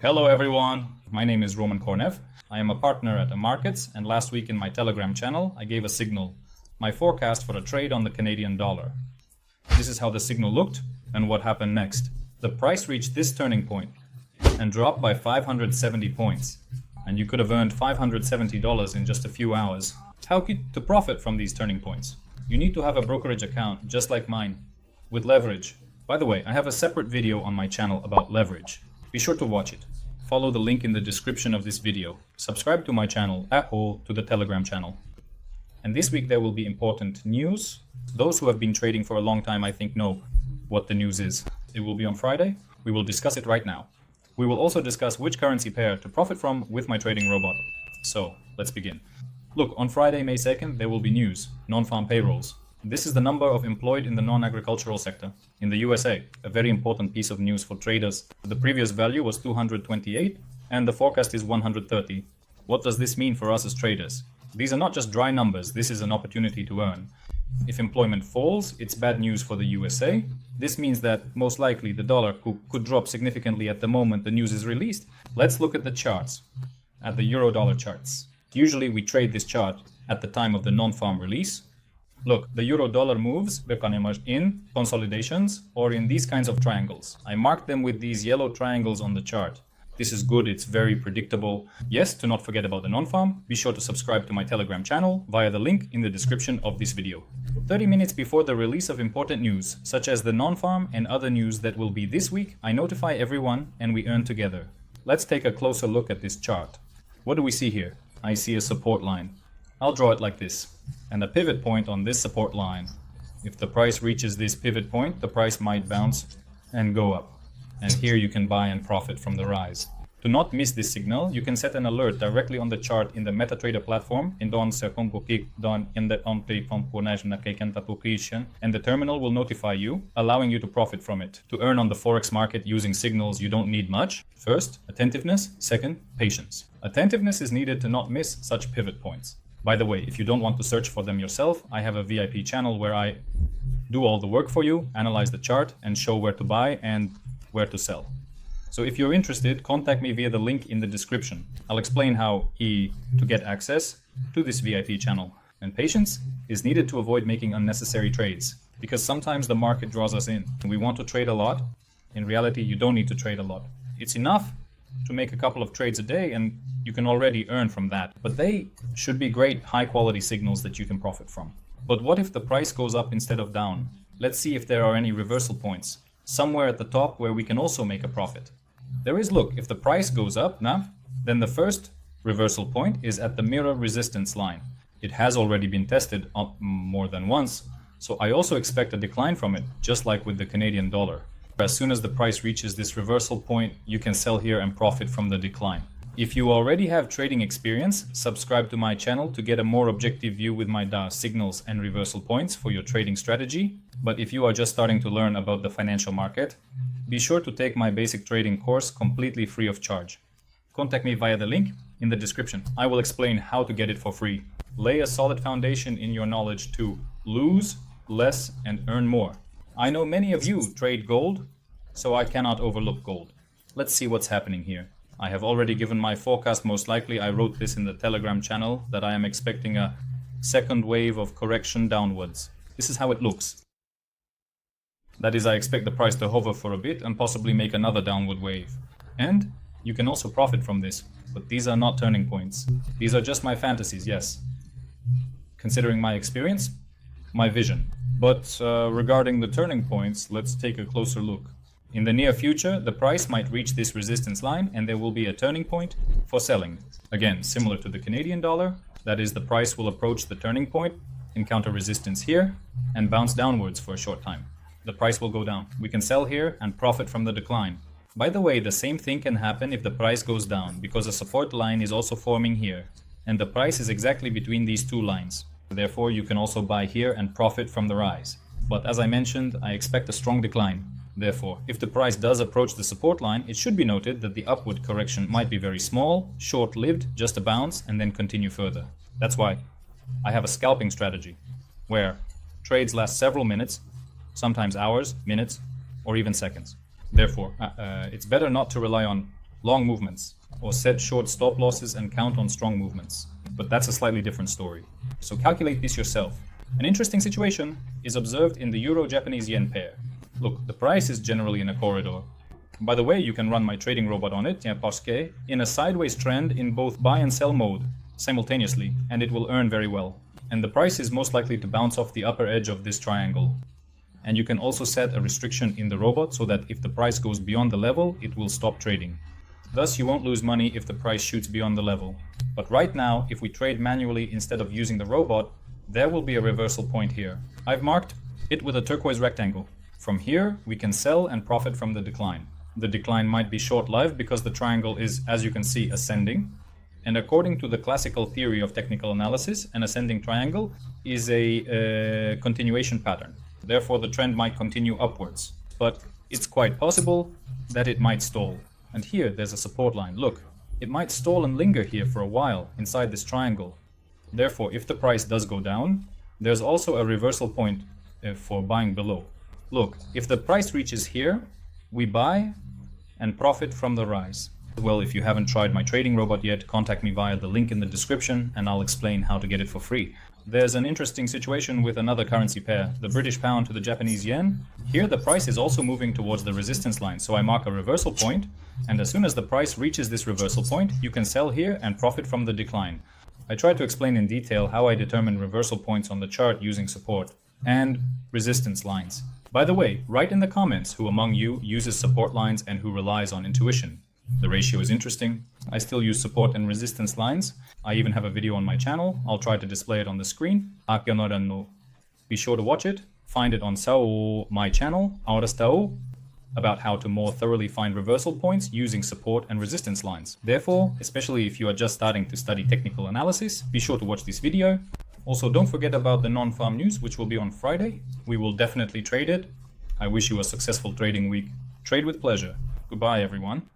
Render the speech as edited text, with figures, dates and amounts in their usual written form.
Hello everyone, my name is Roman Kornev. I am a partner at AMarkets, and last week in my Telegram channel I gave a signal, my forecast for a trade on the Canadian dollar. This is how the signal looked and what happened next. The price reached this turning point and dropped by 570 points, and you could have earned $570 in just a few hours. How to profit from these turning points? You need to have a brokerage account just like mine, with leverage. By the way, I have a separate video on my channel about leverage. Be sure to watch it. Follow the link in the description of this video. Subscribe to my channel, to the Telegram channel. And this week there will be important news. Those who have been trading for a long time, I think, know what the news is. It will be on Friday. We will discuss it right now. We will also discuss which currency pair to profit from with my trading robot. So, let's begin. Look, on Friday, May 2nd, there will be news, non-farm payrolls. This is the number of employed in the non-agricultural sector in the USA, a very important piece of news for traders. The previous value was 228 and the forecast is 130. What does this mean for us as traders? These are not just dry numbers, this is an opportunity to earn. If employment falls, it's bad news for the USA. This means that most likely the dollar could drop significantly at the moment the news is released. Let's look at the charts, at the euro-dollar charts. Usually we trade this chart at the time of the non-farm release. Look, the euro-dollar moves in consolidations or in these kinds of triangles. I marked them with these yellow triangles on the chart. This is good, it's very predictable. Yes, to not forget about the non-farm, be sure to subscribe to my Telegram channel via the link in the description of this video. 30 minutes before the release of important news, such as the non-farm and other news that will be this week, I notify everyone and we earn together. Let's take a closer look at this chart. What do we see here? I see a support line. I'll draw it like this, and a pivot point on this support line. If the price reaches this pivot point, the price might bounce and go up. And here you can buy and profit from the rise. To not miss this signal, you can set an alert directly on the chart in the MetaTrader platform, and the terminal will notify you, allowing you to profit from it. To earn on the Forex market using signals, you don't need much. First, attentiveness. Second, patience. Attentiveness is needed to not miss such pivot points. By the way, if you don't want to search for them yourself, I have a VIP channel where I do all the work for you, analyze the chart, and show where to buy and where to sell. So if you're interested, contact me via the link in the description. I'll explain how to get access to this VIP channel. And patience is needed to avoid making unnecessary trades, because sometimes the market draws us in. We want to trade a lot. In reality, you don't need to trade a lot. It's enough to make a couple of trades a day and you can already earn from that. But they should be great high-quality signals that you can profit from. But what if the price goes up instead of down? Let's see if there are any reversal points somewhere at the top where we can also make a profit. There is, look, if the price goes up, then the first reversal point is at the mirror resistance line. It has already been tested more than once, so I also expect a decline from it, just like with the Canadian dollar. As soon as the price reaches this reversal point, you can sell here and profit from the decline. If you already have trading experience, subscribe to my channel to get a more objective view with my signals and reversal points for your trading strategy. But if you are just starting to learn about the financial market, be sure to take my basic trading course completely free of charge. Contact me via the link in the description. I will explain how to get it for free. Lay a solid foundation in your knowledge to lose less and earn more. I know many of you trade gold, so I cannot overlook gold. Let's see what's happening here. I have already given my forecast. Most likely I wrote this in the Telegram channel that I am expecting a second wave of correction downwards. This is how it looks. That is, I expect the price to hover for a bit and possibly make another downward wave. And you can also profit from this, but these are not turning points. These are just my fantasies, yes. Considering my experience, my vision. But regarding the turning points, let's take a closer look. In the near future, the price might reach this resistance line and there will be a turning point for selling. Again, similar to the Canadian dollar, that is, the price will approach the turning point, encounter resistance here, and bounce downwards for a short time. The price will go down. We can sell here and profit from the decline. By the way, the same thing can happen if the price goes down, because a support line is also forming here, and the price is exactly between these two lines. Therefore, you can also buy here and profit from the rise. But as I mentioned, I expect a strong decline. Therefore, if the price does approach the support line, it should be noted that the upward correction might be very small, short-lived, just a bounce, and then continue further. That's why I have a scalping strategy, where trades last several minutes, sometimes hours, minutes, or even seconds. Therefore, it's better not to rely on long movements, or set short stop losses and count on strong movements. But that's a slightly different story. So calculate this yourself. An interesting situation is observed in the Euro-Japanese yen pair. Look, the price is generally in a corridor. By the way, you can run my trading robot on it, parce que, in a sideways trend in both buy and sell mode simultaneously, and it will earn very well. And the price is most likely to bounce off the upper edge of this triangle. And you can also set a restriction in the robot so that if the price goes beyond the level, it will stop trading. Thus, you won't lose money if the price shoots beyond the level. But right now, if we trade manually instead of using the robot, there will be a reversal point here. I've marked it with a turquoise rectangle. From here, we can sell and profit from the decline. The decline might be short-lived because the triangle is, as you can see, ascending. And according to the classical theory of technical analysis, an ascending triangle is a continuation pattern. Therefore, the trend might continue upwards. But it's quite possible that it might stall. And here, there's a support line. Look, it might stall and linger here for a while inside this triangle. Therefore, if the price does go down, there's also a reversal point for buying below. Look, if the price reaches here, we buy and profit from the rise. Well, if you haven't tried my trading robot yet, contact me via the link in the description and I'll explain how to get it for free. There's an interesting situation with another currency pair, the British pound to the Japanese yen. Here the price is also moving towards the resistance line, so I mark a reversal point, and as soon as the price reaches this reversal point, you can sell here and profit from the decline. I tried to explain in detail how I determine reversal points on the chart using support and resistance lines. By the way, write in the comments who among you uses support lines and who relies on intuition. The ratio is interesting. I still use support and resistance lines. I even have a video on my channel. I'll try to display it on the screen. Be sure to watch it. Find it on my channel, about how to more thoroughly find reversal points using support and resistance lines. Therefore, especially if you are just starting to study technical analysis, be sure to watch this video. Also, don't forget about the non-farm news, which will be on Friday. We will definitely trade it. I wish you a successful trading week. Trade with pleasure. Goodbye, everyone.